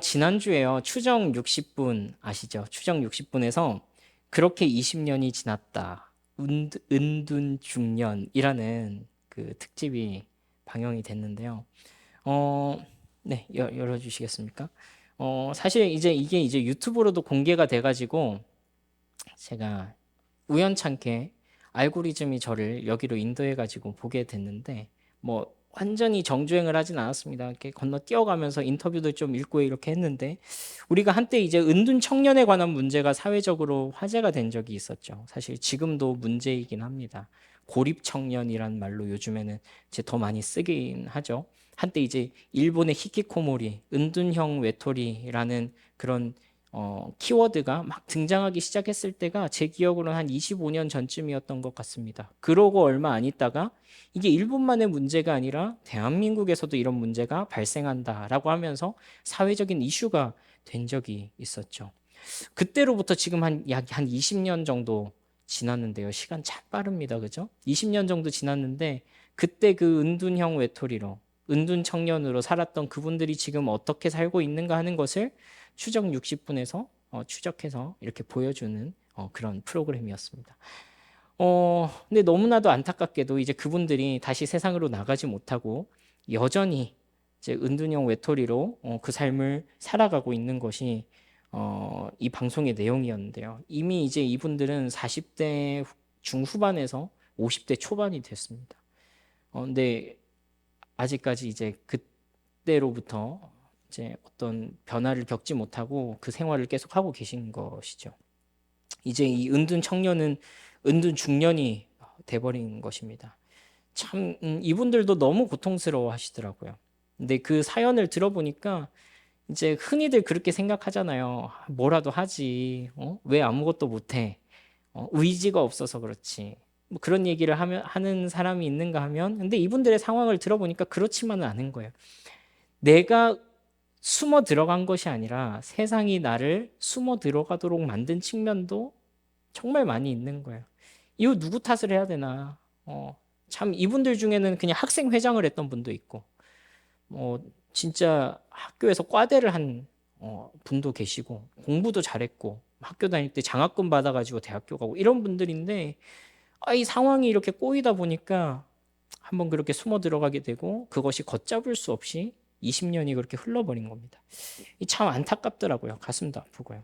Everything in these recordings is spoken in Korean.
지난주에요. 추정 60분 아시죠? 추정 60분에서 그렇게 20년이 지났다. 은둔 중년이라는 그 특집이 방영이 됐는데요. 어, 네, 열어주시겠습니까? 사실 이게 이제 유튜브로도 공개가 돼가지고 제가 우연찮게 알고리즘이 저를 여기로 인도해가지고 보게 됐는데 뭐 완전히 정주행을 하진 않았습니다. 이렇게 건너 뛰어가면서 인터뷰도 좀 읽고 이렇게 했는데 우리가 한때 이제 은둔 청년에 관한 문제가 사회적으로 화제가 된 적이 있었죠. 사실 지금도 문제이긴 합니다. 고립 청년이란 말로 요즘에는 이제 더 많이 쓰긴 하죠. 한때 이제 일본의 히키코모리, 은둔형 외톨이라는 그런 키워드가 막 등장하기 시작했을 때가 제 기억으로는 한 25년 전쯤이었던 것 같습니다. 그러고 얼마 안 있다가 이게 일본만의 문제가 아니라 대한민국에서도 이런 문제가 발생한다라고 하면서 사회적인 이슈가 된 적이 있었죠. 그때로부터 지금 약 한 20년 정도 지났는데요. 시간 참 빠릅니다. 그죠? 20년 정도 지났는데 그때 그 은둔형 외톨이로 은둔 청년으로 살았던 그분들이 지금 어떻게 살고 있는가 하는 것을 추적 60분에서 추적해서 이렇게 보여주는 그런 프로그램이었습니다. 근데 너무나도 안타깝게도 이제 그분들이 다시 세상으로 나가지 못하고 여전히 이제 은둔형 외톨이로 그 삶을 살아가고 있는 것이 이 방송의 내용이었는데요. 이미 이제 이분들은 40대 중후반에서 50대 초반이 됐습니다. 근데 아직까지 이제 그때로부터 이제 어떤 변화를 겪지 못하고 그 생활을 계속 하고 계신 것이죠. 이제 이 은둔 청년은 은둔 중년이 돼버린 것입니다. 참 이분들도 너무 고통스러워 하시더라고요. 근데 그 사연을 들어보니까 이제 흔히들 그렇게 생각하잖아요. 뭐라도 하지. 왜 아무것도 못해? 의지가 없어서 그렇지. 뭐 그런 얘기를 하는 사람이 있는가 하면, 근데 이분들의 상황을 들어보니까 그렇지만은 않은 거예요. 내가 숨어 들어간 것이 아니라 세상이 나를 숨어 들어가도록 만든 측면도 정말 많이 있는 거예요. 이거 누구 탓을 해야 되나? 참 이분들 중에는 그냥 학생 회장을 했던 분도 있고, 진짜 학교에서 과대를 한 분도 계시고, 공부도 잘했고, 학교 다닐 때 장학금 받아가지고 대학교 가고 이런 분들인데, 이 상황이 이렇게 꼬이다 보니까 한번 그렇게 숨어 들어가게 되고, 그것이 걷잡을 수 없이 20년이 그렇게 흘러버린 겁니다. 참 안타깝더라고요. 가슴도 아프고요.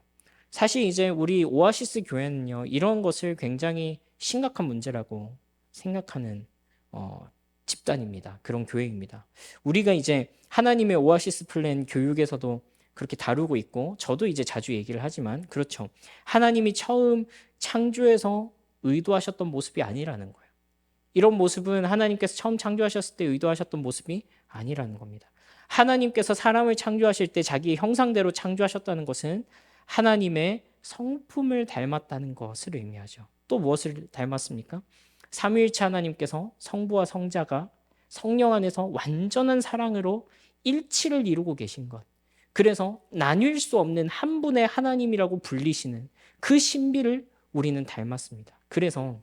사실 이제 우리 오아시스 교회는요, 이런 것을 굉장히 심각한 문제라고 생각하는 어, 집단입니다. 그런 교회입니다. 우리가 이제 하나님의 오아시스 플랜 교육에서도 그렇게 다루고 있고, 저도 이제 자주 얘기를 하지만, 그렇죠. 하나님이 처음 창조해서 의도하셨던 모습이 아니라는 거예요. 이런 모습은 하나님께서 처음 창조하셨을 때 의도하셨던 모습이 아니라는 겁니다. 하나님께서 사람을 창조하실 때 자기의 형상대로 창조하셨다는 것은 하나님의 성품을 닮았다는 것을 의미하죠. 또 무엇을 닮았습니까? 삼위일체 하나님께서 성부와 성자가 성령 안에서 완전한 사랑으로 일치를 이루고 계신 것. 그래서 나뉠 수 없는 한 분의 하나님이라고 불리시는 그 신비를 우리는 닮았습니다. 그래서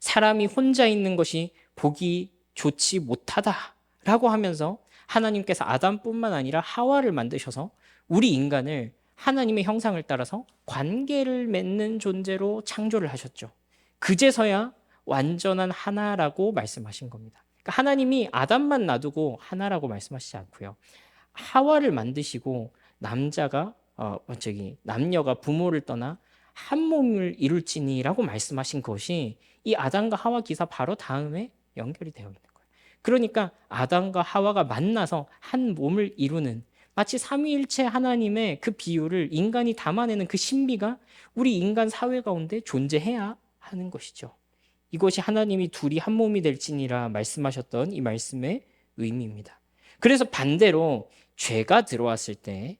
사람이 혼자 있는 것이 보기 좋지 못하다라고 하면서 하나님께서 아담뿐만 아니라 하와를 만드셔서 우리 인간을 하나님의 형상을 따라서 관계를 맺는 존재로 창조를 하셨죠. 그제서야 완전한 하나라고 말씀하신 겁니다. 그러니까 하나님이 아담만 놔두고 하나라고 말씀하시지 않고요. 하와를 만드시고 남녀가 부모를 떠나 한 몸을 이룰지니라고 말씀하신 것이 이 아담과 하와 기사 바로 다음에 연결이 되어 있는 거예요. 그러니까 아담과 하와가 만나서 한 몸을 이루는 마치 삼위일체 하나님의 그 비유를 인간이 담아내는 그 신비가 우리 인간 사회 가운데 존재해야 하는 것이죠. 이것이 하나님이 둘이 한 몸이 될지니라 말씀하셨던 이 말씀의 의미입니다. 그래서 반대로 죄가 들어왔을 때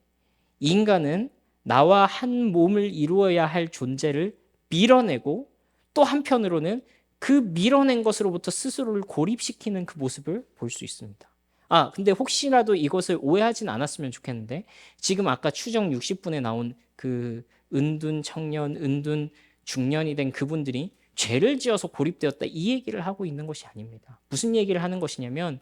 인간은 나와 한 몸을 이루어야 할 존재를 밀어내고 또 한편으로는 그 밀어낸 것으로부터 스스로를 고립시키는 그 모습을 볼 수 있습니다. 근데 혹시라도 이것을 오해하진 않았으면 좋겠는데 지금 아까 추정 60분에 나온 그 은둔 청년, 은둔 중년이 된 그분들이 죄를 지어서 고립되었다 이 얘기를 하고 있는 것이 아닙니다. 무슨 얘기를 하는 것이냐면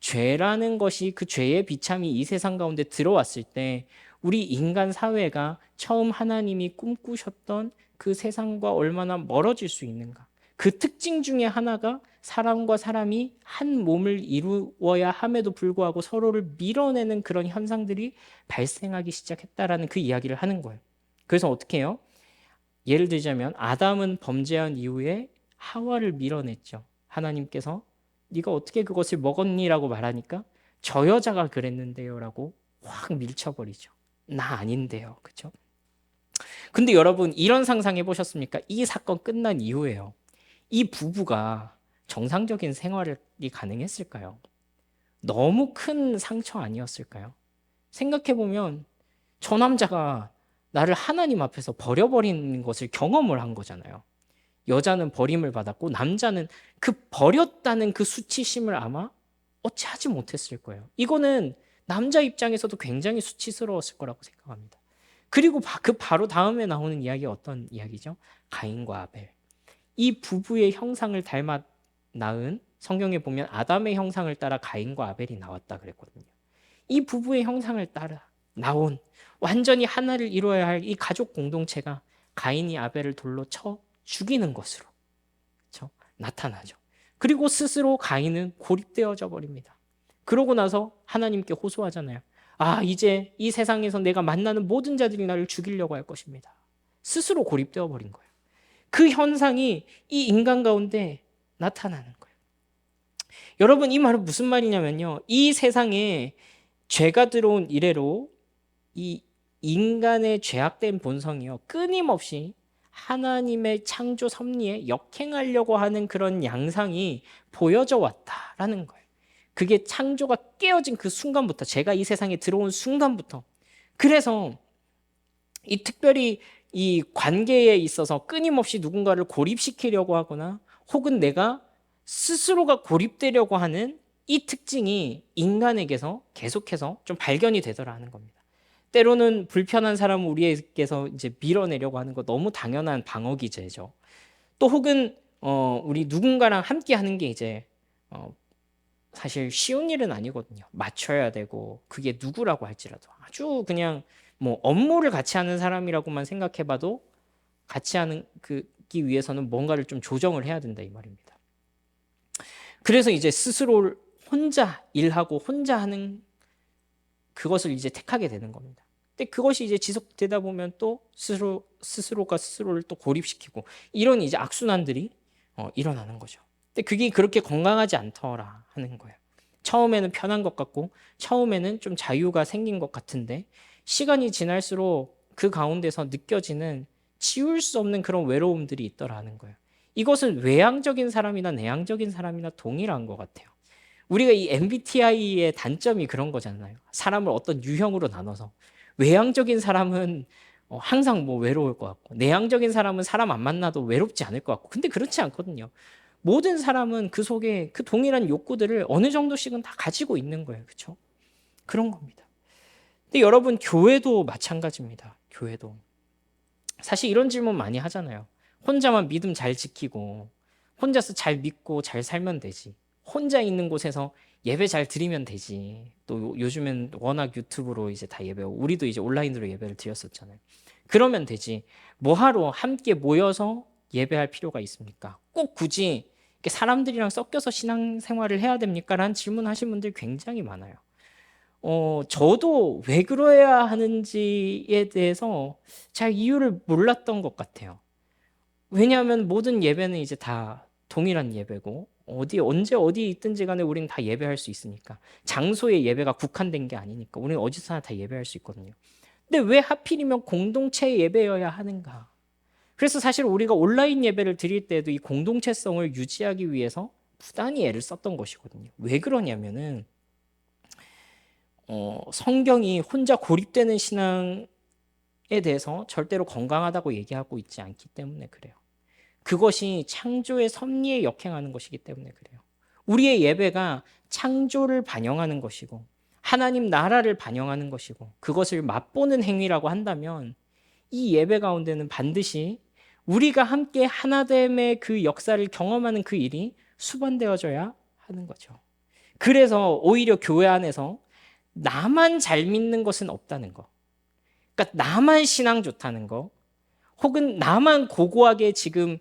죄라는 것이, 그 죄의 비참이 이 세상 가운데 들어왔을 때 우리 인간 사회가 처음 하나님이 꿈꾸셨던 그 세상과 얼마나 멀어질 수 있는가. 그 특징 중에 하나가 사람과 사람이 한 몸을 이루어야 함에도 불구하고 서로를 밀어내는 그런 현상들이 발생하기 시작했다라는 그 이야기를 하는 거예요. 그래서 어떻게 해요? 예를 들자면 아담은 범죄한 이후에 하와를 밀어냈죠. 하나님께서 네가 어떻게 그것을 먹었니라고 말하니까 저 여자가 그랬는데요라고 확 밀쳐버리죠. 나 아닌데요. 그렇죠? 근데 여러분 이런 상상해 보셨습니까? 이 사건 끝난 이후에요. 이 부부가 정상적인 생활이 가능했을까요? 너무 큰 상처 아니었을까요? 생각해 보면 저 남자가 나를 하나님 앞에서 버려버리는 것을 경험을 한 거잖아요. 여자는 버림을 받았고 남자는 그 버렸다는 그 수치심을 아마 어찌하지 못했을 거예요. 이거는 남자 입장에서도 굉장히 수치스러웠을 거라고 생각합니다. 그리고 그 바로 다음에 나오는 이야기가 어떤 이야기죠? 가인과 아벨. 이 부부의 형상을 닮아 낳은, 성경에 보면 아담의 형상을 따라 가인과 아벨이 나왔다 그랬거든요. 이 부부의 형상을 따라 나온 완전히 하나를 이루어야 할 이 가족 공동체가 가인이 아벨을 돌로 쳐 죽이는 것으로, 그렇죠? 나타나죠. 그리고 스스로 가인은 고립되어져 버립니다. 그러고 나서 하나님께 호소하잖아요. 아, 이제 이 세상에서 내가 만나는 모든 자들이 나를 죽이려고 할 것입니다. 스스로 고립되어 버린 거예요. 그 현상이 이 인간 가운데 나타나는 거예요. 여러분, 이 말은 무슨 말이냐면요. 이 세상에 죄가 들어온 이래로 이 인간의 죄악된 본성이요. 끊임없이 하나님의 창조 섭리에 역행하려고 하는 그런 양상이 보여져 왔다라는 거예요. 그게 창조가 깨어진 그 순간부터, 제가 이 세상에 들어온 순간부터. 그래서 이 특별히 이 관계에 있어서 끊임없이 누군가를 고립시키려고 하거나 혹은 내가 스스로가 고립되려고 하는 이 특징이 인간에게서 계속해서 좀 발견이 되더라는 겁니다. 때로는 불편한 사람을 우리에게서 이제 밀어내려고 하는 거 너무 당연한 방어 기제죠. 또 혹은 우리 누군가랑 함께 하는 게 이제 사실 쉬운 일은 아니거든요. 맞춰야 되고 그게 누구라고 할지라도 아주 그냥 뭐 업무를 같이 하는 사람이라고만 생각해봐도 같이 하는 그기 위해서는 뭔가를 좀 조정을 해야 된다 이 말입니다. 그래서 이제 스스로 혼자 일하고 혼자 하는 그것을 이제 택하게 되는 겁니다. 근데 그것이 이제 지속되다 보면 또 스스로가 스스로를 또 고립시키고 이런 이제 악순환들이 일어나는 거죠. 근데 그게 그렇게 건강하지 않더라 하는 거예요. 처음에는 편한 것 같고 처음에는 좀 자유가 생긴 것 같은데 시간이 지날수록 그 가운데서 느껴지는 지울 수 없는 그런 외로움들이 있더라는 거예요. 이것은 외향적인 사람이나 내향적인 사람이나 동일한 것 같아요. 우리가 이 MBTI의 단점이 그런 거잖아요. 사람을 어떤 유형으로 나눠서 외향적인 사람은 항상 뭐 외로울 것 같고 내향적인 사람은 사람 안 만나도 외롭지 않을 것 같고 근데 그렇지 않거든요. 모든 사람은 그 속에 그 동일한 욕구들을 어느 정도씩은 다 가지고 있는 거예요. 그렇죠? 그런 겁니다. 근데 여러분 교회도 마찬가지입니다. 교회도 사실 이런 질문 많이 하잖아요. 혼자만 믿음 잘 지키고 혼자서 잘 믿고 잘 살면 되지. 혼자 있는 곳에서 예배 잘 드리면 되지. 또 요즘엔 워낙 유튜브로 이제 다 예배하고 우리도 이제 온라인으로 예배를 드렸었잖아요. 그러면 되지. 뭐하러 함께 모여서 예배할 필요가 있습니까? 꼭 굳이 이렇게 사람들이랑 섞여서 신앙생활을 해야 됩니까? 라는 질문하신 분들 굉장히 많아요. 저도 왜 그래야 하는지에 대해서 잘 이유를 몰랐던 것 같아요. 왜냐하면 모든 예배는 이제 다 동일한 예배고 어디 언제 어디 있든지 간에 우리는 다 예배할 수 있으니까 장소의 예배가 국한된 게 아니니까 우리는 어디서나 다 예배할 수 있거든요. 근데 왜 하필이면 공동체 예배여야 하는가? 그래서 사실 우리가 온라인 예배를 드릴 때도 이 공동체성을 유지하기 위해서 부단히 애를 썼던 것이거든요. 왜 그러냐면은 성경이 혼자 고립되는 신앙에 대해서 절대로 건강하다고 얘기하고 있지 않기 때문에 그래요. 그것이 창조의 섭리에 역행하는 것이기 때문에 그래요. 우리의 예배가 창조를 반영하는 것이고 하나님 나라를 반영하는 것이고 그것을 맛보는 행위라고 한다면 이 예배 가운데는 반드시 우리가 함께 하나됨의 그 역사를 경험하는 그 일이 수반되어져야 하는 거죠. 그래서 오히려 교회 안에서 나만 잘 믿는 것은 없다는 거. 그러니까 나만 신앙 좋다는 거, 혹은 나만 고고하게 지금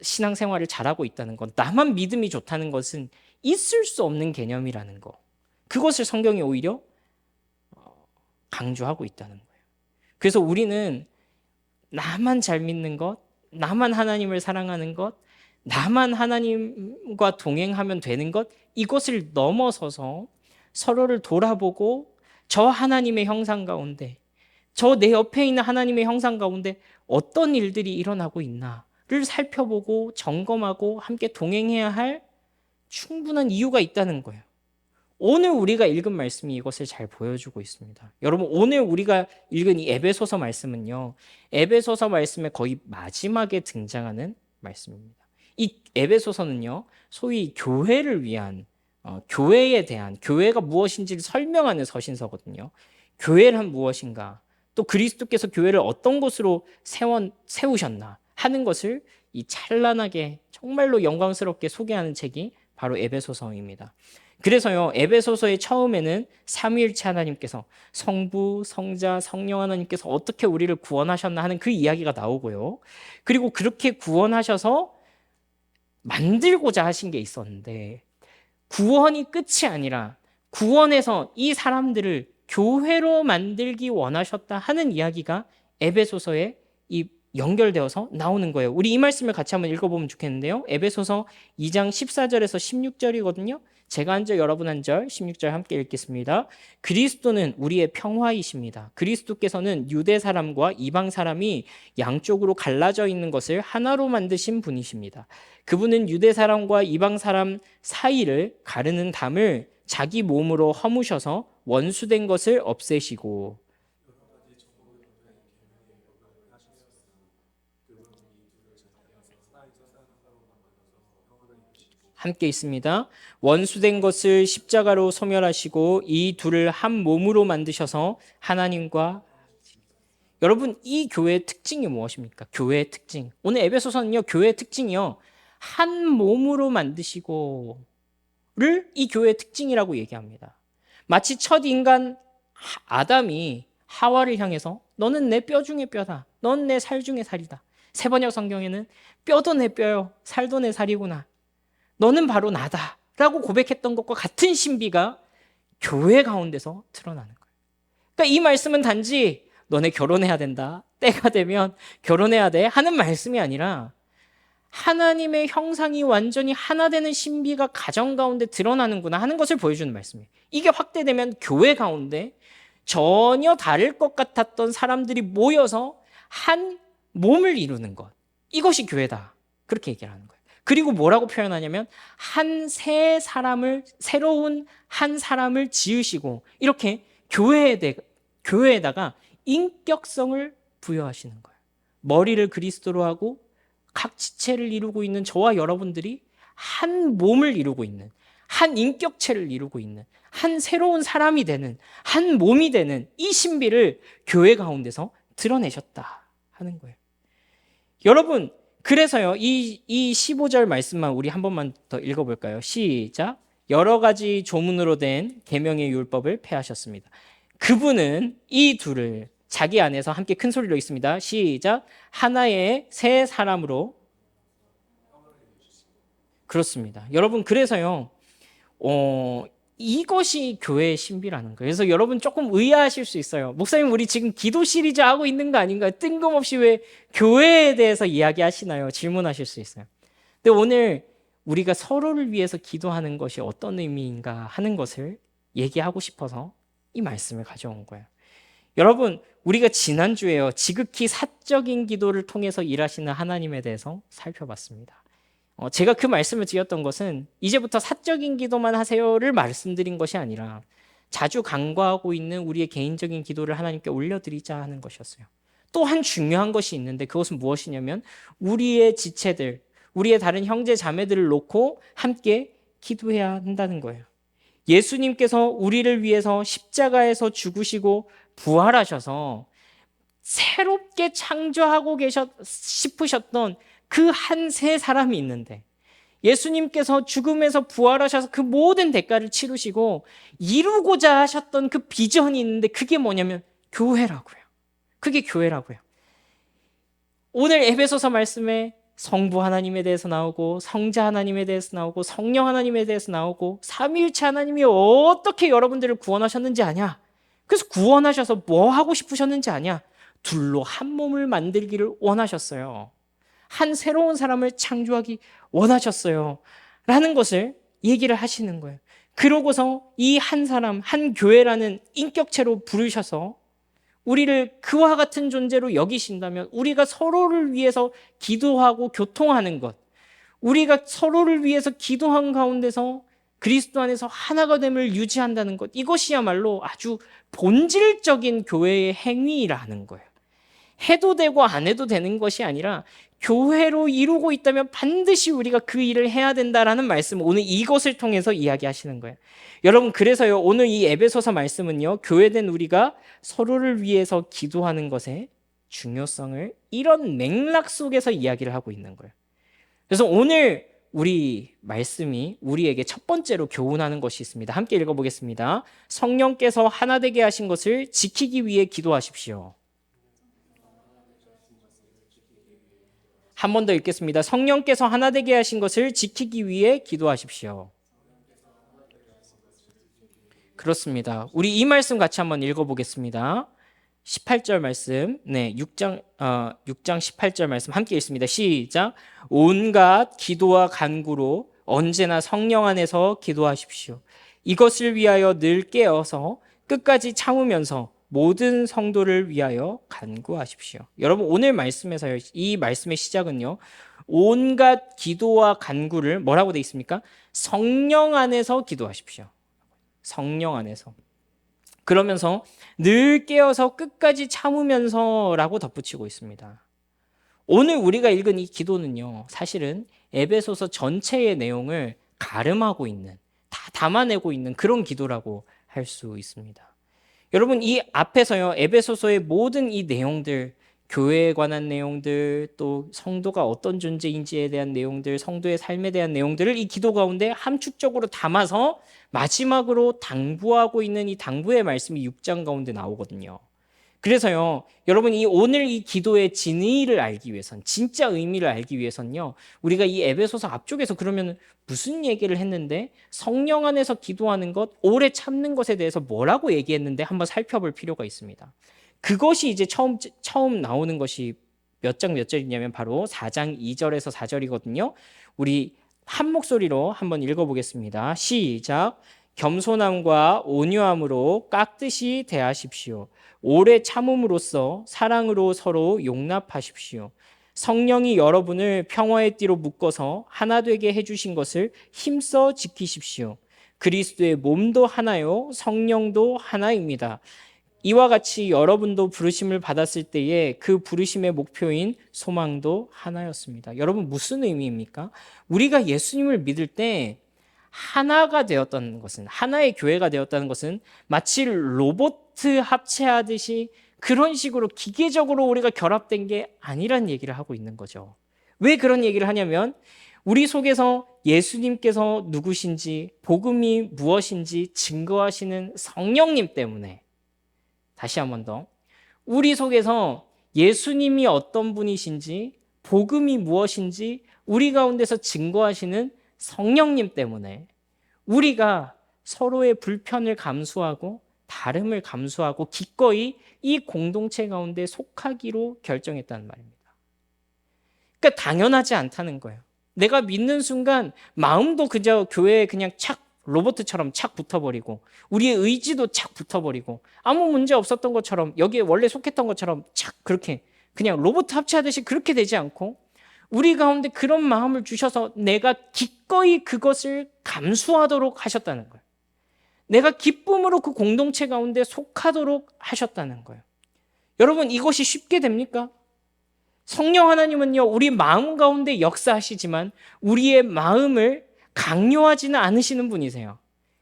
신앙생활을 잘하고 있다는 것, 나만 믿음이 좋다는 것은 있을 수 없는 개념이라는 거. 그것을 성경이 오히려 강조하고 있다는 거예요. 그래서 우리는 나만 잘 믿는 것, 나만 하나님을 사랑하는 것, 나만 하나님과 동행하면 되는 것, 이것을 넘어서서 서로를 돌아보고 저 하나님의 형상 가운데, 저 내 옆에 있는 하나님의 형상 가운데 어떤 일들이 일어나고 있나를 살펴보고 점검하고 함께 동행해야 할 충분한 이유가 있다는 거예요. 오늘 우리가 읽은 말씀이 이것을 잘 보여주고 있습니다. 여러분, 오늘 우리가 읽은 이 에베소서 말씀은요, 에베소서 말씀의 거의 마지막에 등장하는 말씀입니다. 이 에베소서는요, 소위 교회를 위한, 교회에 대한, 교회가 무엇인지를 설명하는 서신서거든요. 교회란 무엇인가, 또 그리스도께서 교회를 어떤 곳으로 세우셨나 하는 것을 이 찬란하게 정말로 영광스럽게 소개하는 책이 바로 에베소서입니다. 그래서요, 에베소서의 처음에는 삼위일체 하나님께서, 성부, 성자, 성령 하나님께서 어떻게 우리를 구원하셨나 하는 그 이야기가 나오고요. 그리고 그렇게 구원하셔서 만들고자 하신 게 있었는데, 구원이 끝이 아니라 구원해서 이 사람들을 교회로 만들기 원하셨다 하는 이야기가 에베소서에 이 연결되어서 나오는 거예요. 우리 이 말씀을 같이 한번 읽어보면 좋겠는데요. 에베소서 2장 14절에서 16절이거든요. 제가 한 절, 여러분 한 절, 16절 함께 읽겠습니다. 그리스도는 우리의 평화이십니다. 그리스도께서는 유대 사람과 이방 사람이 양쪽으로 갈라져 있는 것을 하나로 만드신 분이십니다. 그분은 유대 사람과 이방 사람 사이를 가르는 담을 자기 몸으로 허무셔서 원수된 것을 없애시고, 함께 있습니다. 원수된 것을 십자가로 소멸하시고 이 둘을 한 몸으로 만드셔서 하나님과, 여러분, 이 교회의 특징이 무엇입니까? 교회의 특징. 오늘 에베소서는요, 교회의 특징이요, 한 몸으로 만드시고를 이 교회의 특징이라고 얘기합니다. 마치 첫 인간 아담이 하와를 향해서 너는 내 뼈 중에 뼈다, 넌 내 살 중에 살이다. 세번역 성경에는 뼈도 내 뼈요, 살도 내 살이구나, 너는 바로 나다 라고 고백했던 것과 같은 신비가 교회 가운데서 드러나는 거예요. 그러니까 이 말씀은 단지 너네 결혼해야 된다, 때가 되면 결혼해야 돼 하는 말씀이 아니라 하나님의 형상이 완전히 하나 되는 신비가 가정 가운데 드러나는구나 하는 것을 보여주는 말씀이에요. 이게 확대되면 교회 가운데 전혀 다를 것 같았던 사람들이 모여서 한 몸을 이루는 것, 이것이 교회다, 그렇게 얘기를 하는 거예요. 그리고 뭐라고 표현하냐면 새로운 한 사람을 지으시고 이렇게 교회에다가 인격성을 부여하시는 거예요. 머리를 그리스도로 하고 각 지체를 이루고 있는 저와 여러분들이 한 몸을 이루고 있는, 한 인격체를 이루고 있는, 한 새로운 사람이 되는, 한 몸이 되는 이 신비를 교회 가운데서 드러내셨다 하는 거예요. 여러분, 그래서요, 이 15절 말씀만 우리 한 번만 더 읽어볼까요? 시작. 여러 가지 조문으로 된 계명의 율법을 폐하셨습니다. 그분은 이 둘을 자기 안에서 함께 큰 소리로 읽습니다. 시작. 하나의 새 사람으로. 그렇습니다. 여러분, 그래서요, 이것이 교회의 신비라는 거예요. 그래서 여러분 조금 의아하실 수 있어요. 목사님, 우리 지금 기도 시리즈 하고 있는 거 아닌가요? 뜬금없이 왜 교회에 대해서 이야기하시나요? 질문하실 수 있어요. 근데 오늘 우리가 서로를 위해서 기도하는 것이 어떤 의미인가 하는 것을 얘기하고 싶어서 이 말씀을 가져온 거예요. 여러분, 우리가 지난주에요, 지극히 사적인 기도를 통해서 일하시는 하나님에 대해서 살펴봤습니다. 제가 그 말씀을 드렸던 것은 이제부터 사적인 기도만 하세요를 말씀드린 것이 아니라 자주 간과하고 있는 우리의 개인적인 기도를 하나님께 올려드리자 하는 것이었어요. 또 한 중요한 것이 있는데 그것은 무엇이냐면 우리의 지체들, 우리의 다른 형제 자매들을 놓고 함께 기도해야 한다는 거예요. 예수님께서 우리를 위해서 십자가에서 죽으시고 부활하셔서 새롭게 창조하고 싶으셨던 그 한 세 사람이 있는데, 예수님께서 죽음에서 부활하셔서 그 모든 대가를 치르시고 이루고자 하셨던 그 비전이 있는데 그게 뭐냐면 교회라고요. 그게 교회라고요. 오늘 에베소서 말씀에 성부 하나님에 대해서 나오고 성자 하나님에 대해서 나오고 성령 하나님에 대해서 나오고 삼위일체 하나님이 어떻게 여러분들을 구원하셨는지 아냐? 그래서 구원하셔서 뭐 하고 싶으셨는지 아냐? 둘로 한 몸을 만들기를 원하셨어요. 한 새로운 사람을 창조하기 원하셨어요. 라는 것을 얘기를 하시는 거예요. 그러고서 이 한 사람, 한 교회라는 인격체로 부르셔서 우리를 그와 같은 존재로 여기신다면 우리가 서로를 위해서 기도하고 교통하는 것, 우리가 서로를 위해서 기도한 가운데서 그리스도 안에서 하나가 됨을 유지한다는 것, 이것이야말로 아주 본질적인 교회의 행위라는 거예요. 해도 되고 안 해도 되는 것이 아니라 교회로 이루고 있다면 반드시 우리가 그 일을 해야 된다라는 말씀, 오늘 이것을 통해서 이야기하시는 거예요. 여러분, 그래서요, 오늘 이 에베소서 말씀은요, 교회된 우리가 서로를 위해서 기도하는 것의 중요성을 이런 맥락 속에서 이야기를 하고 있는 거예요. 그래서 오늘 우리 말씀이 우리에게 첫 번째로 교훈하는 것이 있습니다. 함께 읽어보겠습니다. 성령께서 하나 되게 하신 것을 지키기 위해 기도하십시오. 한 번 더 읽겠습니다. 성령께서 하나 되게 하신 것을 지키기 위해 기도하십시오. 그렇습니다. 우리 이 말씀 같이 한번 읽어보겠습니다. 18절 말씀, 6장 18절 말씀 함께 읽습니다. 시작. 온갖 기도와 간구로 언제나 성령 안에서 기도하십시오. 이것을 위하여 늘 깨어서 끝까지 참으면서 모든 성도를 위하여 간구하십시오. 여러분, 오늘 말씀에서요, 이 말씀의 시작은요, 온갖 기도와 간구를 뭐라고 되어 있습니까? 성령 안에서 기도하십시오. 성령 안에서. 그러면서 늘 깨어서 끝까지 참으면서라고 덧붙이고 있습니다. 오늘 우리가 읽은 이 기도는요, 사실은 에베소서 전체의 내용을 가름하고 있는, 다 담아내고 있는 그런 기도라고 할 수 있습니다. 여러분, 이 앞에서요, 에베소서의 모든 이 내용들, 교회에 관한 내용들, 또 성도가 어떤 존재인지에 대한 내용들, 성도의 삶에 대한 내용들을 이 기도 가운데 함축적으로 담아서 마지막으로 당부하고 있는 이 당부의 말씀이 6장 가운데 나오거든요. 그래서요, 여러분, 오늘 이 기도의 진의를 알기 위해선, 진짜 의미를 알기 위해선요, 우리가 이 에베소서 앞쪽에서 그러면 무슨 얘기를 했는데, 성령 안에서 기도하는 것, 오래 참는 것에 대해서 뭐라고 얘기했는데 한번 살펴볼 필요가 있습니다. 그것이 이제 처음 나오는 것이 몇 장 몇 절이냐면 바로 4장 2절에서 4절이거든요. 우리 한 목소리로 한번 읽어보겠습니다. 시작. 겸손함과 온유함으로 깍듯이 대하십시오. 오래 참음으로써 사랑으로 서로 용납하십시오. 성령이 여러분을 평화의 띠로 묶어서 하나 되게 해주신 것을 힘써 지키십시오. 그리스도의 몸도 하나요, 성령도 하나입니다. 이와 같이 여러분도 부르심을 받았을 때에 그 부르심의 목표인 소망도 하나였습니다. 여러분, 무슨 의미입니까? 우리가 예수님을 믿을 때 하나가 되었다는 것은, 하나의 교회가 되었다는 것은 마치 로봇 합체하듯이 그런 식으로 기계적으로 우리가 결합된 게 아니란 얘기를 하고 있는 거죠. 왜 그런 얘기를 하냐면 우리 속에서 예수님께서 누구신지, 복음이 무엇인지 증거하시는 성령님 때문에, 다시 한 번 더, 우리 속에서 예수님이 어떤 분이신지, 복음이 무엇인지 우리 가운데서 증거하시는 성령님 때문에 우리가 서로의 불편을 감수하고 다름을 감수하고 기꺼이 이 공동체 가운데 속하기로 결정했다는 말입니다. 그러니까 당연하지 않다는 거예요. 내가 믿는 순간 마음도 그저 교회에 그냥 착 로봇처럼 착 붙어버리고 우리의 의지도 착 붙어버리고 아무 문제 없었던 것처럼 여기에 원래 속했던 것처럼 착 그렇게 그냥 로봇 합체하듯이 그렇게 되지 않고 우리 가운데 그런 마음을 주셔서 내가 기꺼이 그것을 감수하도록 하셨다는 거예요. 내가 기쁨으로 그 공동체 가운데 속하도록 하셨다는 거예요. 여러분, 이것이 쉽게 됩니까? 성령 하나님은요, 우리 마음 가운데 역사하시지만 우리의 마음을 강요하지는 않으시는 분이세요.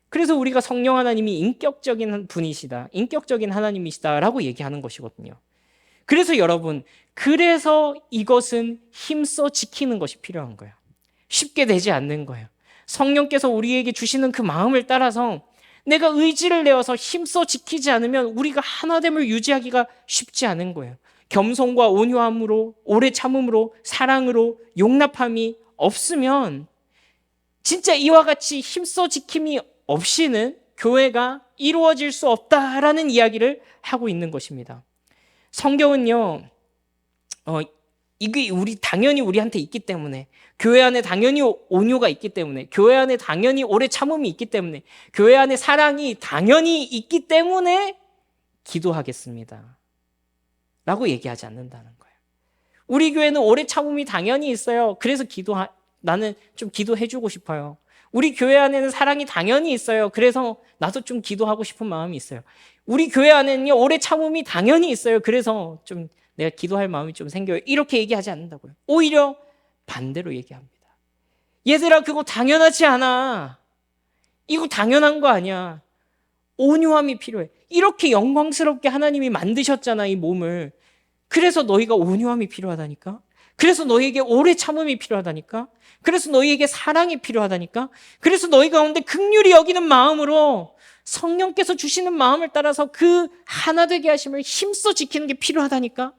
그래서 우리가 성령 하나님이 인격적인 분이시다, 인격적인 하나님이시다라고 얘기하는 것이거든요. 그래서 여러분, 그래서 이것은 힘써 지키는 것이 필요한 거예요. 쉽게 되지 않는 거예요. 성령께서 우리에게 주시는 그 마음을 따라서 내가 의지를 내어서 힘써 지키지 않으면 우리가 하나됨을 유지하기가 쉽지 않은 거예요. 겸손과 온유함으로, 오래 참음으로, 사랑으로, 용납함이 없으면 진짜 이와 같이 힘써 지킴이 없이는 교회가 이루어질 수 없다라는 이야기를 하고 있는 것입니다. 성경은요, 이게 당연히 우리한테 있기 때문에, 교회 안에 당연히 온유가 있기 때문에, 교회 안에 당연히 오래 참음이 있기 때문에, 교회 안에 사랑이 당연히 있기 때문에 기도하겠습니다 라고 얘기하지 않는다는 거예요. 우리 교회는 오래 참음이 당연히 있어요. 그래서 나는 좀 기도해주고 싶어요. 우리 교회 안에는 사랑이 당연히 있어요. 그래서 나도 좀 기도하고 싶은 마음이 있어요. 우리 교회 안에는요, 오래 참음이 당연히 있어요. 그래서 좀 내가 기도할 마음이 좀 생겨요. 이렇게 얘기하지 않는다고요. 오히려 반대로 얘기합니다. 얘들아, 그거 당연하지 않아. 이거 당연한 거 아니야. 온유함이 필요해. 이렇게 영광스럽게 하나님이 만드셨잖아, 이 몸을. 그래서 너희가 온유함이 필요하다니까. 그래서 너희에게 오래 참음이 필요하다니까. 그래서 너희에게 사랑이 필요하다니까. 그래서 너희 가운데 긍휼히 여기는 마음으로 성령께서 주시는 마음을 따라서 그 하나 되게 하심을 힘써 지키는 게 필요하다니까.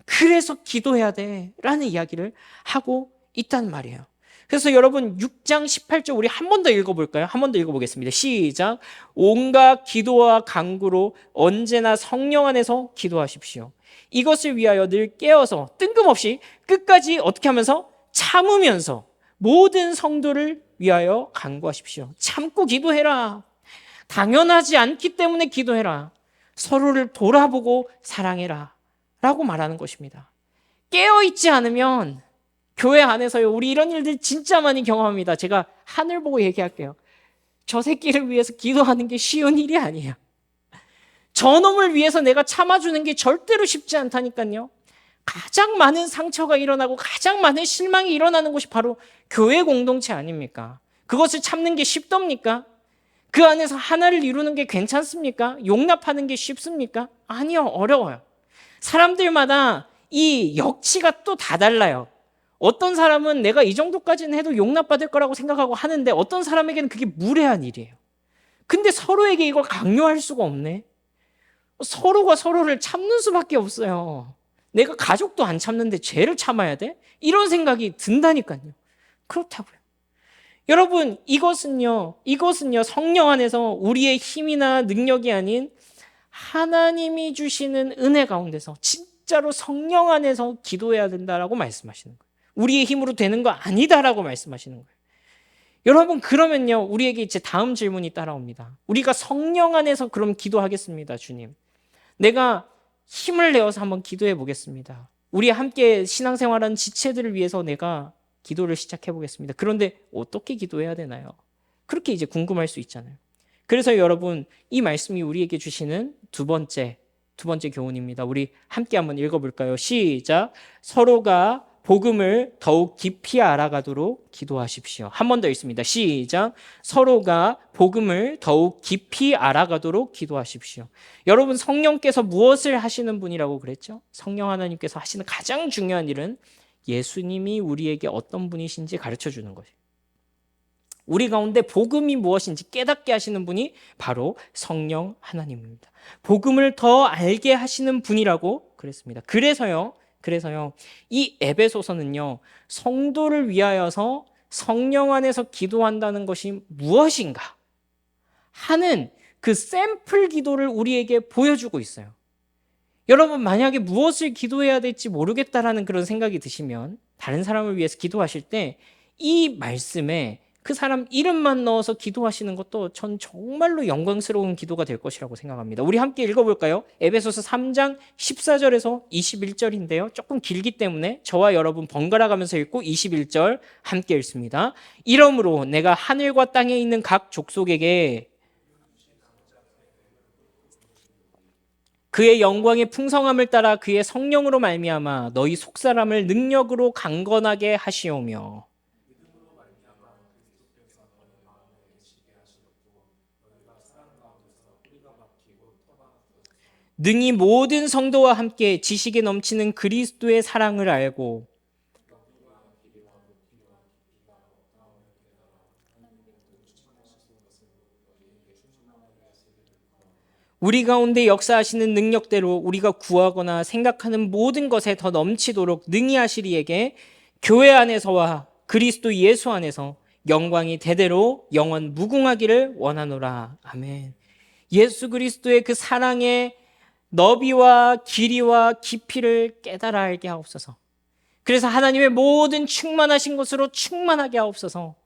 그래서 기도해야 돼 라는 이야기를 하고 있단 말이에요. 그래서 여러분 6장 18절 우리 한 번 더 읽어볼까요? 한 번 더 읽어보겠습니다. 시작. 온갖 기도와 간구로 언제나 성령 안에서 기도하십시오. 이것을 위하여 늘 깨어서 뜬금없이 끝까지 어떻게 하면서 참으면서 모든 성도를 위하여 간구하십시오. 참고 기도해라. 당연하지 않기 때문에 기도해라. 서로를 돌아보고 사랑해라 라고 말하는 것입니다. 깨어있지 않으면 교회 안에서요, 우리 이런 일들 진짜 많이 경험합니다. 제가 하늘 보고 얘기할게요. 저 새끼를 위해서 기도하는 게 쉬운 일이 아니에요. 저놈을 위해서 내가 참아주는 게 절대로 쉽지 않다니까요. 가장 많은 상처가 일어나고 가장 많은 실망이 일어나는 곳이 바로 교회 공동체 아닙니까? 그것을 참는 게 쉽답니까? 그 안에서 하나를 이루는 게 괜찮습니까? 용납하는 게 쉽습니까? 아니요, 어려워요. 사람들마다 이 역치가 또 다 달라요. 어떤 사람은 내가 이 정도까지는 해도 용납받을 거라고 생각하고 하는데 어떤 사람에게는 그게 무례한 일이에요. 근데 서로에게 이걸 강요할 수가 없네. 서로가 서로를 참는 수밖에 없어요. 내가 가족도 안 참는데 죄를 참아야 돼? 이런 생각이 든다니까요. 그렇다고요. 여러분, 이것은요 성령 안에서 우리의 힘이나 능력이 아닌 하나님이 주시는 은혜 가운데서 진짜로 성령 안에서 기도해야 된다라고 말씀하시는 거예요. 우리의 힘으로 되는 거 아니다라고 말씀하시는 거예요. 여러분, 그러면요, 우리에게 이제 다음 질문이 따라옵니다. 우리가 성령 안에서 그럼 기도하겠습니다, 주님. 내가 힘을 내어서 한번 기도해 보겠습니다. 우리 함께 신앙생활하는 지체들을 위해서 내가 기도를 시작해 보겠습니다. 그런데 어떻게 기도해야 되나요? 그렇게 이제 궁금할 수 있잖아요. 그래서 여러분, 이 말씀이 우리에게 주시는 두 번째 교훈입니다. 우리 함께 한번 읽어볼까요? 시작. 서로가 복음을 더욱 깊이 알아가도록 기도하십시오. 한 번 더 읽습니다. 시작. 서로가 복음을 더욱 깊이 알아가도록 기도하십시오. 여러분, 성령께서 무엇을 하시는 분이라고 그랬죠? 성령 하나님께서 하시는 가장 중요한 일은 예수님이 우리에게 어떤 분이신지 가르쳐 주는 것이에요. 우리 가운데 복음이 무엇인지 깨닫게 하시는 분이 바로 성령 하나님입니다. 복음을 더 알게 하시는 분이라고 그랬습니다. 그래서요, 이 에베소서는요, 성도를 위하여서 성령 안에서 기도한다는 것이 무엇인가 하는 그 샘플 기도를 우리에게 보여주고 있어요. 여러분, 만약에 무엇을 기도해야 될지 모르겠다라는 그런 생각이 드시면 다른 사람을 위해서 기도하실 때 이 말씀에 그 사람 이름만 넣어서 기도하시는 것도 전 정말로 영광스러운 기도가 될 것이라고 생각합니다. 우리 함께 읽어볼까요? 에베소서 3장 14절에서 21절인데요. 조금 길기 때문에 저와 여러분 번갈아 가면서 읽고 21절 함께 읽습니다. 이러므로 내가 하늘과 땅에 있는 각 족속에게 그의 영광의 풍성함을 따라 그의 성령으로 말미암아 너희 속사람을 능력으로 강건하게 하시오며 능히 모든 성도와 함께 지식에 넘치는 그리스도의 사랑을 알고 우리 가운데 역사하시는 능력대로 우리가 구하거나 생각하는 모든 것에 더 넘치도록 능히 하시리에게 교회 안에서와 그리스도 예수 안에서 영광이 대대로 영원 무궁하기를 원하노라. 아멘. 예수 그리스도의 그 사랑의 너비와 길이와 깊이를 깨달아 알게 하옵소서. 그래서 하나님의 모든 충만하신 것으로 충만하게 하옵소서.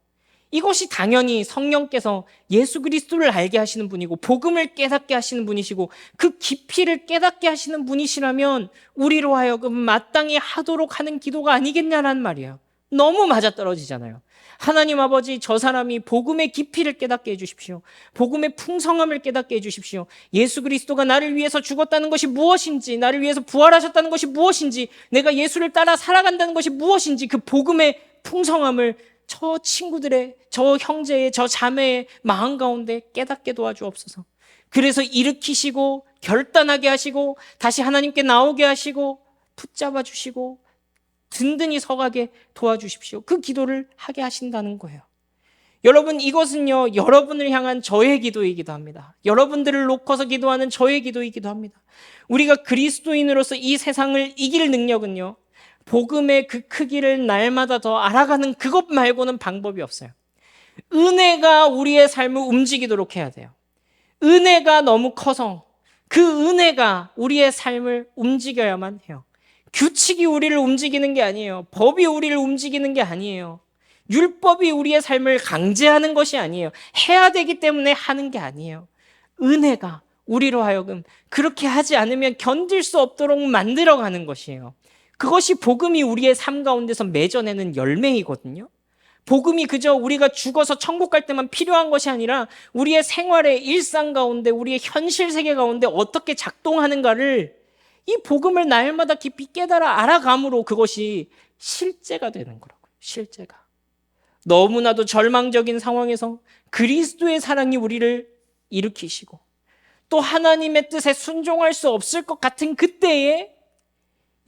이것이 당연히 성령께서 예수 그리스도를 알게 하시는 분이고 복음을 깨닫게 하시는 분이시고 그 깊이를 깨닫게 하시는 분이시라면 우리로 하여금 마땅히 하도록 하는 기도가 아니겠냐라는 말이에요. 너무 맞아떨어지잖아요. 하나님 아버지, 저 사람이 복음의 깊이를 깨닫게 해주십시오. 복음의 풍성함을 깨닫게 해주십시오. 예수 그리스도가 나를 위해서 죽었다는 것이 무엇인지, 나를 위해서 부활하셨다는 것이 무엇인지, 내가 예수를 따라 살아간다는 것이 무엇인지 그 복음의 풍성함을 저 친구들의, 저 형제의, 저 자매의 마음 가운데 깨닫게 도와주옵소서. 그래서 일으키시고 결단하게 하시고 다시 하나님께 나오게 하시고 붙잡아 주시고 든든히 서가게 도와주십시오. 그 기도를 하게 하신다는 거예요. 여러분, 이것은요, 여러분을 향한 저의 기도이기도 합니다. 여러분들을 놓고서 기도하는 저의 기도이기도 합니다. 우리가 그리스도인으로서 이 세상을 이길 능력은요, 복음의 그 크기를 날마다 더 알아가는 그것 말고는 방법이 없어요. 은혜가 우리의 삶을 움직이도록 해야 돼요. 은혜가 너무 커서 그 은혜가 우리의 삶을 움직여야만 해요. 규칙이 우리를 움직이는 게 아니에요. 법이 우리를 움직이는 게 아니에요. 율법이 우리의 삶을 강제하는 것이 아니에요. 해야 되기 때문에 하는 게 아니에요. 은혜가 우리로 하여금 그렇게 하지 않으면 견딜 수 없도록 만들어가는 것이에요. 그것이 복음이 우리의 삶 가운데서 맺어내는 열매이거든요. 복음이 그저 우리가 죽어서 천국 갈 때만 필요한 것이 아니라 우리의 생활의 일상 가운데, 우리의 현실 세계 가운데 어떻게 작동하는가를 이 복음을 날마다 깊이 깨달아 알아감으로 그것이 실제가 되는 거라고요. 실제가. 너무나도 절망적인 상황에서 그리스도의 사랑이 우리를 일으키시고 또 하나님의 뜻에 순종할 수 없을 것 같은 그때에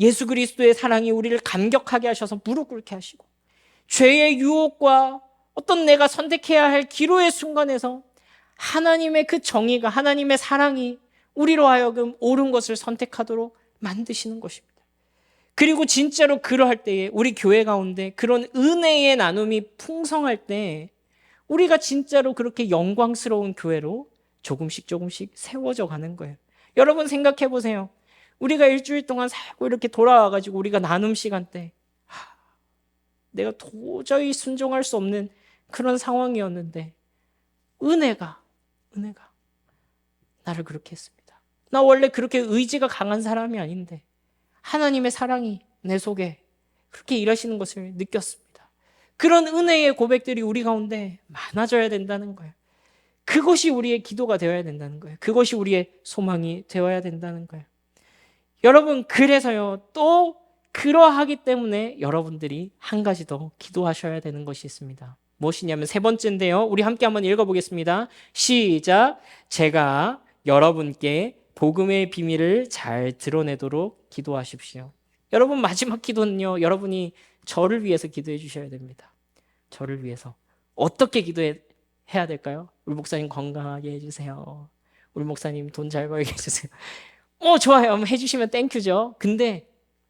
예수 그리스도의 사랑이 우리를 감격하게 하셔서 무릎 꿇게 하시고 죄의 유혹과 어떤 내가 선택해야 할 기로의 순간에서 하나님의 그 정의가, 하나님의 사랑이 우리로 하여금 옳은 것을 선택하도록 만드시는 것입니다. 그리고 진짜로 그러할 때에 우리 교회 가운데 그런 은혜의 나눔이 풍성할 때 우리가 진짜로 그렇게 영광스러운 교회로 조금씩 세워져 가는 거예요. 여러분 생각해 보세요. 우리가 일주일 동안 살고 이렇게 돌아와가지고 우리가 나눔 시간 때 내가 도저히 순종할 수 없는 그런 상황이었는데 은혜가 나를 그렇게 했습니다. 나 원래 그렇게 의지가 강한 사람이 아닌데 하나님의 사랑이 내 속에 그렇게 일하시는 것을 느꼈습니다. 그런 은혜의 고백들이 우리 가운데 많아져야 된다는 거예요. 그것이 우리의 기도가 되어야 된다는 거예요. 그것이 우리의 소망이 되어야 된다는 거예요. 여러분, 그래서요, 또 그러하기 때문에 여러분들이 한 가지 더 기도하셔야 되는 것이 있습니다. 무엇이냐면 세 번째인데요. 우리 함께 한번 읽어보겠습니다. 시작. 제가 여러분께 복음의 비밀을 잘 드러내도록 기도하십시오. 여러분, 마지막 기도는요, 여러분이 저를 위해서 기도해 주셔야 됩니다. 저를 위해서. 어떻게 기도해야 될까요? 우리 목사님 건강하게 해주세요. 우리 목사님 돈 잘 벌게 해주세요. 좋아요. 해주시면 땡큐죠. 근데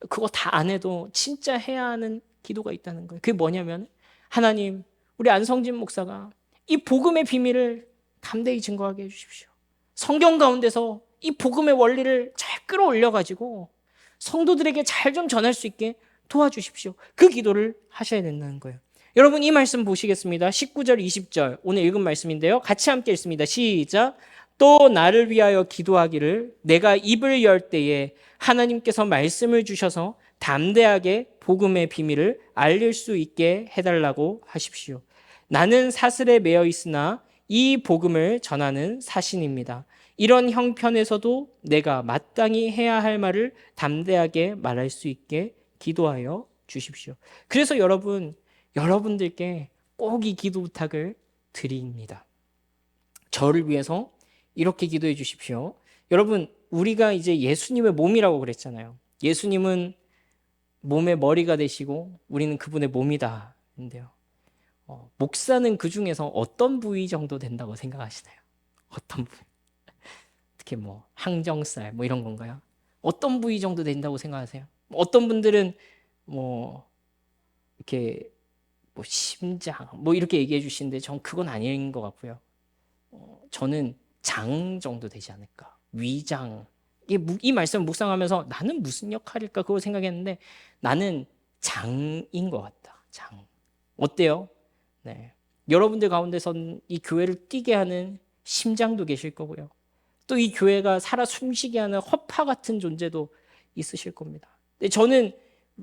그거 다 안 해도 진짜 해야 하는 기도가 있다는 거예요. 그게 뭐냐면 하나님, 우리 안성진 목사가 이 복음의 비밀을 담대히 증거하게 해주십시오. 성경 가운데서 이 복음의 원리를 잘 끌어올려가지고 성도들에게 잘 좀 전할 수 있게 도와주십시오. 그 기도를 하셔야 된다는 거예요. 여러분, 이 말씀 보시겠습니다. 19절 20절 오늘 읽은 말씀인데요. 같이 함께 읽습니다. 시작. 또 나를 위하여 기도하기를 내가 입을 열 때에 하나님께서 말씀을 주셔서 담대하게 복음의 비밀을 알릴 수 있게 해달라고 하십시오. 나는 사슬에 매여 있으나 이 복음을 전하는 사신입니다. 이런 형편에서도 내가 마땅히 해야 할 말을 담대하게 말할 수 있게 기도하여 주십시오. 그래서 여러분들께 꼭 이 기도 부탁을 드립니다. 저를 위해서 이렇게 기도해 주십시오. 여러분, 우리가 이제 예수님의 몸이라고 그랬잖아요. 예수님은 몸의 머리가 되시고 우리는 그분의 몸이다. 인데요. 목사는 그 중에서 어떤 부위 정도 된다고 생각하시나요? 어떤 부위? 어떻게 뭐 항정살 뭐 이런 건가요? 어떤 부위 정도 된다고 생각하세요? 어떤 분들은 뭐 이렇게 뭐 심장 뭐 이렇게 얘기해 주시는데 전 그건 아닌 것 같고요. 저는 장 정도 되지 않을까. 위장. 이 말씀을 묵상하면서 나는 무슨 역할일까 그걸 생각했는데 나는 장인 것 같다. 장. 어때요? 네. 여러분들 가운데선 이 교회를 뛰게 하는 심장도 계실 거고요. 또 이 교회가 살아 숨쉬게 하는 허파 같은 존재도 있으실 겁니다. 근데 저는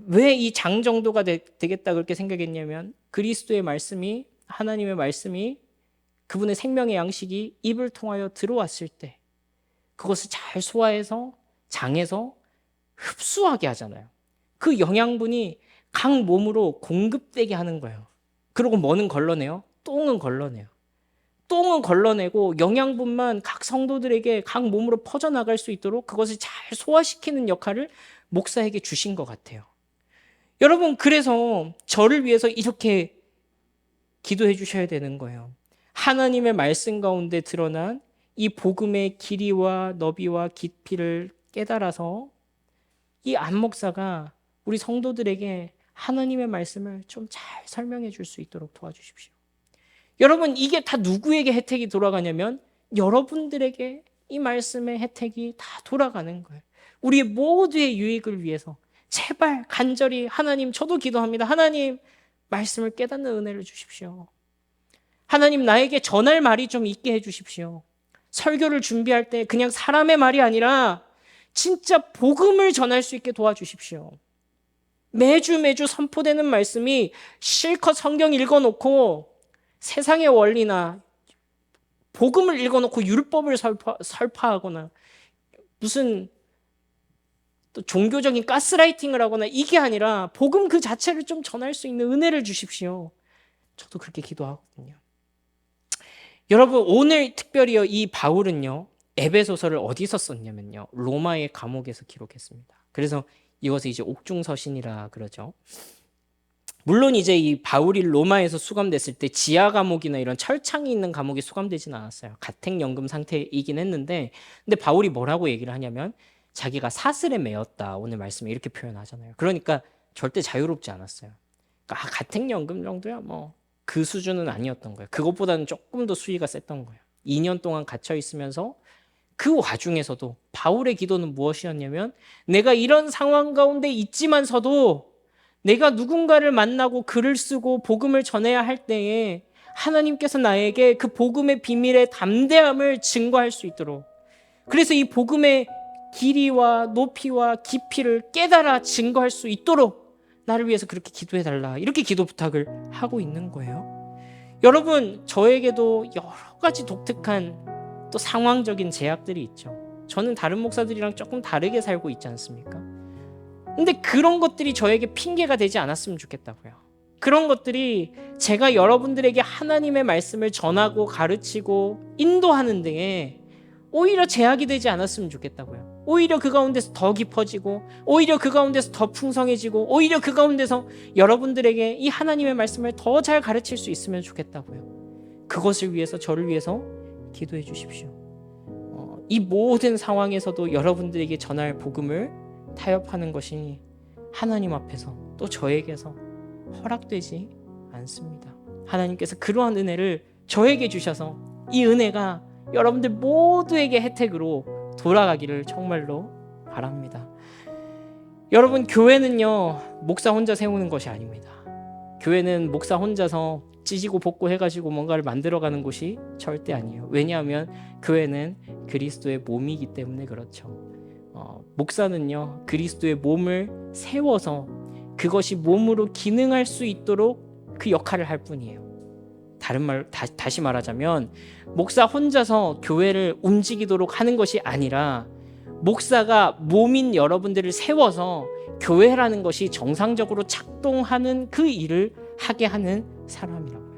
왜 이 장 정도가 되겠다 그렇게 생각했냐면 그리스도의 말씀이 하나님의 말씀이 그분의 생명의 양식이 입을 통하여 들어왔을 때 그것을 잘 소화해서 장에서 흡수하게 하잖아요. 그 영양분이 각 몸으로 공급되게 하는 거예요. 그리고 뭐는 걸러내요? 똥은 걸러내요. 똥은 걸러내고 영양분만 각 성도들에게 각 몸으로 퍼져나갈 수 있도록 그것을 잘 소화시키는 역할을 목사에게 주신 것 같아요. 여러분, 그래서 저를 위해서 이렇게 기도해 주셔야 되는 거예요. 하나님의 말씀 가운데 드러난 이 복음의 길이와 너비와 깊이를 깨달아서 이 안 목사가 우리 성도들에게 하나님의 말씀을 좀 잘 설명해 줄 수 있도록 도와주십시오. 여러분, 이게 다 누구에게 혜택이 돌아가냐면 여러분들에게 이 말씀의 혜택이 다 돌아가는 거예요. 우리 모두의 유익을 위해서 제발 간절히 하나님, 저도 기도합니다. 하나님, 말씀을 깨닫는 은혜를 주십시오. 하나님, 나에게 전할 말이 좀 있게 해주십시오. 설교를 준비할 때 그냥 사람의 말이 아니라 진짜 복음을 전할 수 있게 도와주십시오. 매주 선포되는 말씀이 실컷 성경 읽어놓고 세상의 원리나 복음을 읽어놓고 율법을 설파하거나 무슨 또 종교적인 가스라이팅을 하거나 이게 아니라 복음 그 자체를 좀 전할 수 있는 은혜를 주십시오. 저도 그렇게 기도하거든요. 여러분, 오늘 특별히요, 이 바울은요 에베소서를 어디서 썼냐면요 로마의 감옥에서 기록했습니다. 그래서 이것을 이제 옥중서신이라 그러죠. 물론 이제 이 바울이 로마에서 수감됐을 때 지하 감옥이나 이런 철창이 있는 감옥에 수감되지는 않았어요. 가택연금 상태이긴 했는데, 근데 바울이 뭐라고 얘기를 하냐면 자기가 사슬에 매였다. 오늘 말씀에 이렇게 표현하잖아요. 그러니까 절대 자유롭지 않았어요. 그러니까 가택연금 정도야 뭐 그 수준은 아니었던 거예요. 그것보다는 조금 더 수위가 셌던 거예요. 2년 동안 갇혀 있으면서 그 와중에서도 바울의 기도는 무엇이었냐면 내가 이런 상황 가운데 있지만서도 내가 누군가를 만나고 글을 쓰고 복음을 전해야 할 때에 하나님께서 나에게 그 복음의 비밀의 담대함을 증거할 수 있도록, 그래서 이 복음의 길이와 높이와 깊이를 깨달아 증거할 수 있도록 나를 위해서 그렇게 기도해달라, 이렇게 기도 부탁을 하고 있는 거예요. 여러분, 저에게도 여러 가지 독특한 또 상황적인 제약들이 있죠. 저는 다른 목사들이랑 조금 다르게 살고 있지 않습니까? 근데 그런 것들이 저에게 핑계가 되지 않았으면 좋겠다고요. 그런 것들이 제가 여러분들에게 하나님의 말씀을 전하고 가르치고 인도하는 데에 오히려 제약이 되지 않았으면 좋겠다고요. 오히려 그 가운데서 더 깊어지고, 오히려 그 가운데서 더 풍성해지고, 오히려 그 가운데서 여러분들에게 이 하나님의 말씀을 더 잘 가르칠 수 있으면 좋겠다고요. 그것을 위해서, 저를 위해서 기도해 주십시오. 이 모든 상황에서도 여러분들에게 전할 복음을 타협하는 것이 하나님 앞에서 또 저에게서 허락되지 않습니다. 하나님께서 그러한 은혜를 저에게 주셔서 이 은혜가 여러분들 모두에게 혜택으로 돌아가기를 정말로 바랍니다. 여러분, 교회는요 목사 혼자 세우는 것이 아닙니다. 교회는 목사 혼자서 찢고 볶고 해가지고 뭔가를 만들어가는 곳이 절대 아니에요. 왜냐하면 교회는 그리스도의 몸이기 때문에 그렇죠. 목사는요 그리스도의 몸을 세워서 그것이 몸으로 기능할 수 있도록 그 역할을 할 뿐이에요. 다시 말하자면 목사 혼자서 교회를 움직이도록 하는 것이 아니라 목사가 몸인 여러분들을 세워서 교회라는 것이 정상적으로 작동하는 그 일을 하게 하는 사람이라고요.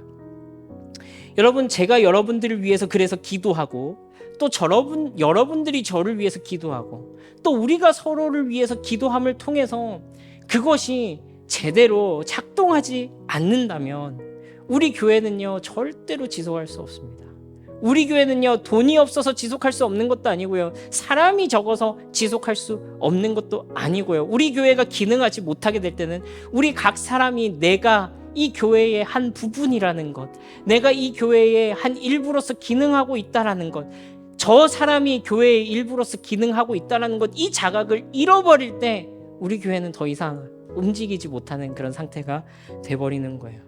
여러분, 제가 여러분들을 위해서 그래서 기도하고, 또 여러분들이 저를 위해서 기도하고, 또 우리가 서로를 위해서 기도함을 통해서 그것이 제대로 작동하지 않는다면 우리 교회는요 절대로 지속할 수 없습니다. 우리 교회는요, 돈이 없어서 지속할 수 없는 것도 아니고요, 사람이 적어서 지속할 수 없는 것도 아니고요. 우리 교회가 기능하지 못하게 될 때는 우리 각 사람이 내가 이 교회의 한 부분이라는 것, 내가 이 교회의 한 일부로서 기능하고 있다라는 것, 저 사람이 교회의 일부로서 기능하고 있다라는 것, 이 자각을 잃어버릴 때 우리 교회는 더 이상 움직이지 못하는 그런 상태가 돼버리는 거예요.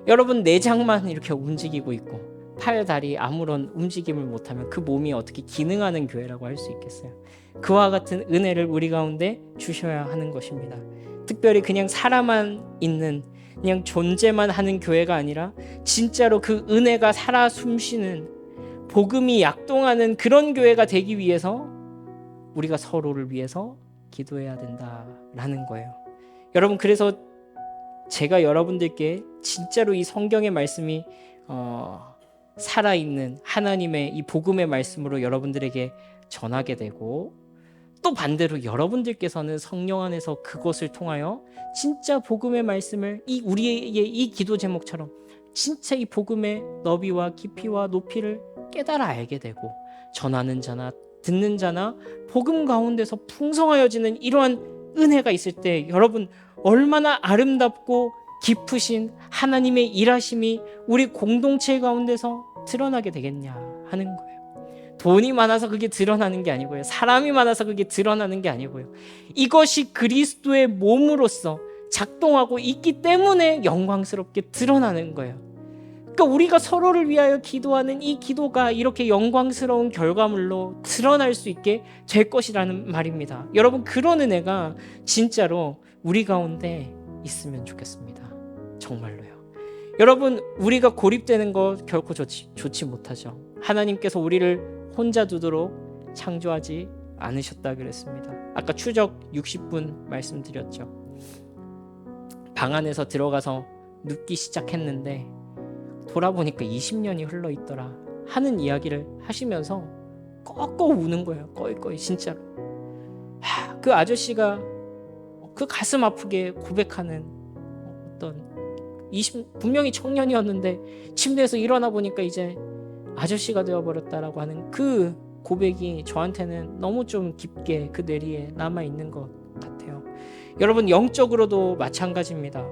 여러분, 내장만 이렇게 움직이고 있고 팔, 다리 아무런 움직임을 못하면 그 몸이 어떻게 기능하는 교회라고 할 수 있겠어요? 그와 같은 은혜를 우리 가운데 주셔야 하는 것입니다. 특별히 그냥 살아만 있는, 그냥 존재만 하는 교회가 아니라 진짜로 그 은혜가 살아 숨쉬는, 복음이 약동하는 그런 교회가 되기 위해서 우리가 서로를 위해서 기도해야 된다라는 거예요. 여러분, 그래서 제가 여러분들께 진짜로 이 성경의 말씀이 살아있는 하나님의 이 복음의 말씀으로 여러분들에게 전하게 되고, 또 반대로 여러분들께서는 성령 안에서 그것을 통하여 진짜 복음의 말씀을 우리의 이 기도 제목처럼 진짜 이 복음의 너비와 깊이와 높이를 깨달아 알게 되고, 전하는 자나 듣는 자나 복음 가운데서 풍성하여지는 이러한 은혜가 있을 때 여러분, 얼마나 아름답고 깊으신 하나님의 일하심이 우리 공동체 가운데서 드러나게 되겠냐 하는 거예요. 돈이 많아서 그게 드러나는 게 아니고요, 사람이 많아서 그게 드러나는 게 아니고요, 이것이 그리스도의 몸으로서 작동하고 있기 때문에 영광스럽게 드러나는 거예요. 그러니까 우리가 서로를 위하여 기도하는 이 기도가 이렇게 영광스러운 결과물로 드러날 수 있게 될 것이라는 말입니다. 여러분, 그런 은혜가 진짜로 우리 가운데 있으면 좋겠습니다. 정말로요. 여러분, 우리가 고립되는 거 결코 좋지 못하죠. 하나님께서 우리를 혼자 두도록 창조하지 않으셨다 그랬습니다. 아까 추적 60분 말씀드렸죠. 방 안에서 들어가서 눕기 시작했는데 돌아보니까 20년이 흘러 있더라 하는 이야기를 하시면서 꺼꺼 우는 거예요. 꺼이꺼이 진짜로. 그 아저씨가 그 가슴 아프게 고백하는 어떤 분명히 청년이었는데 침대에서 일어나 보니까 이제 아저씨가 되어버렸다라고 하는 그 고백이 저한테는 너무 좀 깊게 그 뇌리에 남아있는 것 같아요. 여러분, 영적으로도 마찬가지입니다.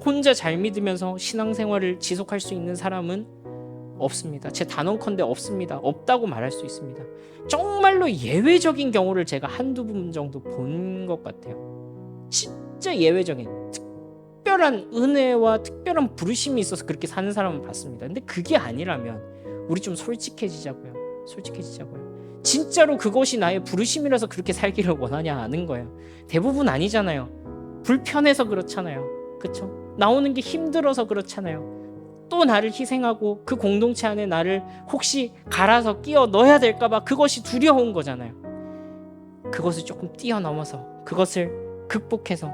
혼자 잘 믿으면서 신앙생활을 지속할 수 있는 사람은 없습니다. 제 단언컨대 없습니다. 없다고 말할 수 있습니다. 정말로 예외적인 경우를 제가 한두 분 정도 본 것 같아요. 진짜 예외적인 특별한 은혜와 특별한 부르심이 있어서 그렇게 사는 사람은 봤습니다. 근데 그게 아니라면 우리 좀 솔직해지자고요. 진짜로 그것이 나의 부르심이라서 그렇게 살기를 원하냐 하는 거예요. 대부분 아니잖아요. 불편해서 그렇잖아요. 그렇죠? 나오는 게 힘들어서 그렇잖아요. 또 나를 희생하고 그 공동체 안에 나를 혹시 갈아서 끼워 넣어야 될까 봐 그것이 두려운 거잖아요. 그것을 조금 뛰어넘어서 그것을 극복해서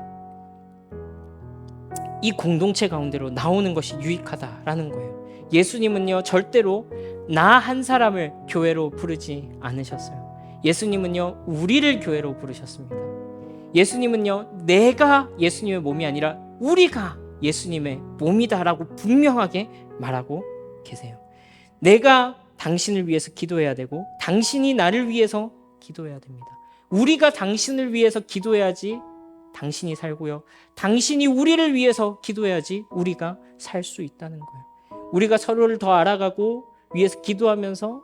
이 공동체 가운데로 나오는 것이 유익하다라는 거예요. 예수님은요, 절대로 나 한 사람을 교회로 부르지 않으셨어요. 예수님은요, 우리를 교회로 부르셨습니다. 예수님은요, 내가 예수님의 몸이 아니라 우리가 예수님의 몸이다라고 분명하게 말하고 계세요. 내가 당신을 위해서 기도해야 되고 당신이 나를 위해서 기도해야 됩니다. 우리가 당신을 위해서 기도해야지 당신이 살고요, 당신이 우리를 위해서 기도해야지 우리가 살 수 있다는 거예요. 우리가 서로를 더 알아가고 위해서 기도하면서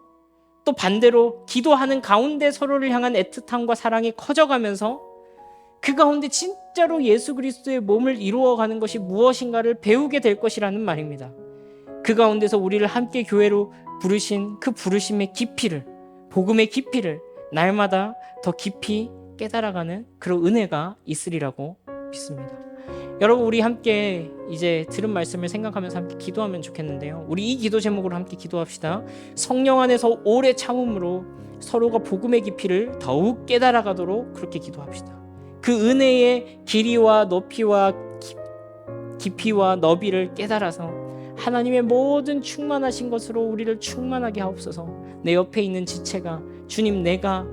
또 반대로 기도하는 가운데 서로를 향한 애틋함과 사랑이 커져가면서 그 가운데 진짜로 예수 그리스도의 몸을 이루어가는 것이 무엇인가를 배우게 될 것이라는 말입니다. 그 가운데서 우리를 함께 교회로 부르신 그 부르심의 깊이를, 복음의 깊이를 날마다 더 깊이 깨달아가는 그런 은혜가 있으리라고 믿습니다. 여러분, 우리 함께 이제 들은 말씀을 생각하면서 함께 기도하면 좋겠는데요. 우리 이 기도 제목으로 함께 기도합시다. 성령 안에서 오래 참음으로 서로가 복음의 깊이를 더욱 깨달아가도록 그렇게 기도합시다. 그 은혜의 길이와 높이와 깊이와 너비를 깨달아서 하나님의 모든 충만하신 것으로 우리를 충만하게 하옵소서. 내 옆에 있는 지체가 주님,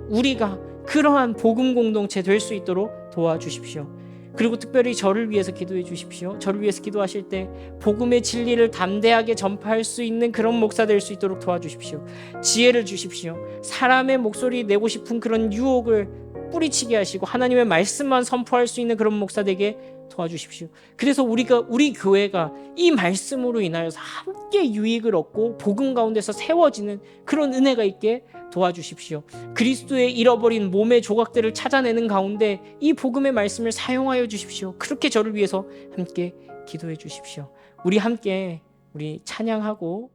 우리가 그러한 복음 공동체 될 수 있도록 도와주십시오. 그리고 특별히 저를 위해서 기도해 주십시오. 저를 위해서 기도하실 때 복음의 진리를 담대하게 전파할 수 있는 그런 목사 될 수 있도록 도와주십시오. 지혜를 주십시오. 사람의 목소리 내고 싶은 그런 유혹을 뿌리치게 하시고 하나님의 말씀만 선포할 수 있는 그런 목사 되게 도와주십시오. 그래서 우리 교회가 이 말씀으로 인하여서 함께 유익을 얻고 복음 가운데서 세워지는 그런 은혜가 있게 도와주십시오. 그리스도의 잃어버린 몸의 조각들을 찾아내는 가운데 이 복음의 말씀을 사용하여 주십시오. 그렇게 저를 위해서 함께 기도해 주십시오. 우리 함께 찬양하고